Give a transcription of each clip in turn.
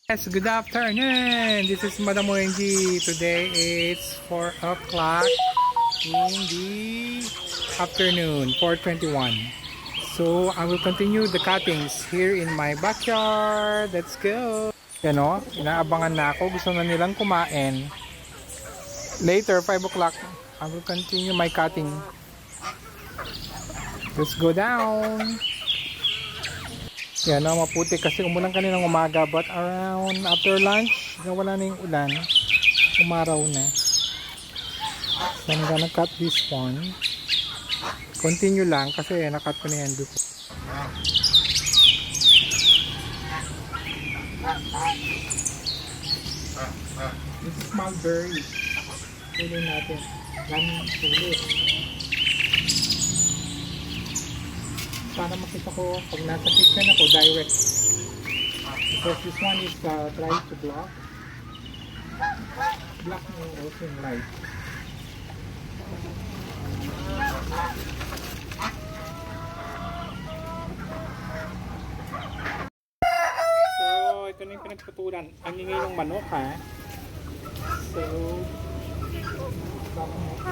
Yes, good afternoon. This is Madam ONG. Today it's 4 o'clock in the afternoon, 4:21. So I will continue the cuttings here in my backyard. Let's go. Yan o, inaabangan na ako. Gusto na nilang kumain. Later, 5 o'clock, I will continue my cutting. Let's go down. Yan o, maputi kasi umulan kaninang umaga, but around after lunch, nawala na yung ulan, umaraw na. So I'm gonna cut this one. Continue lang kasi nakat ko na yan before. This is mulberry. Tuloy natin. Ganun tuloy. Para makita ko pag nasa kitchen ako direct, because this one is try to block mo also in light. So ito na yung pinagputulan, ang ingay ng manok ha. So yung manok.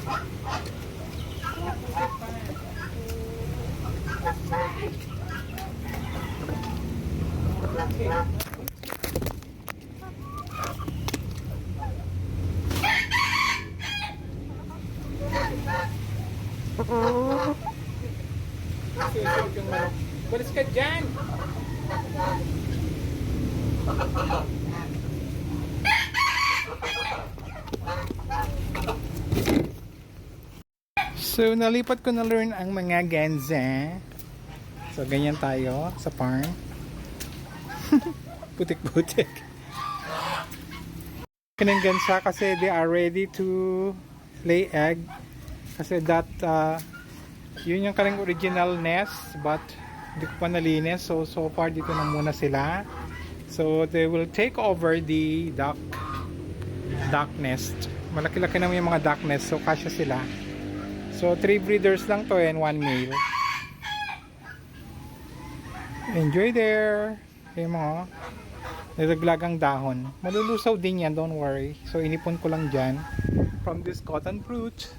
Balis ka dyan! So, nalipat ko na learn ang mga ganza. So, ganyan tayo sa farm. Putik-putik. Kanang gansa kasi they are ready to lay egg. Kasi that, yun yung kanilang original nest, but hindi ko pa nalinis. So far, dito na muna sila. So, they will take over the duck nest. Malaki-laki naman yung mga duck nest. So, kasya sila. So, 3 breeders lang to and 1 male. Enjoy there. Yung mga nilaglagang dahon. Malulusaw din yan, don't worry. So, inipon ko lang dyan from this cotton fruit.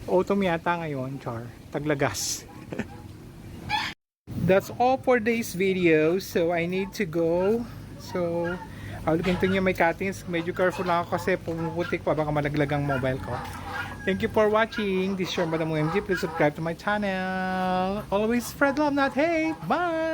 Autumn yata ngayon, char. Taglagas. That's all for today's video. So, I need to go. So, I'll continue my cuttings. Medyo careful lang ako kasi pumuputik pa. Baka malaglag ang mobile ko. Thank you for watching. This is your Madam OMG. Please subscribe to my channel. Always spread love, not hate. Bye!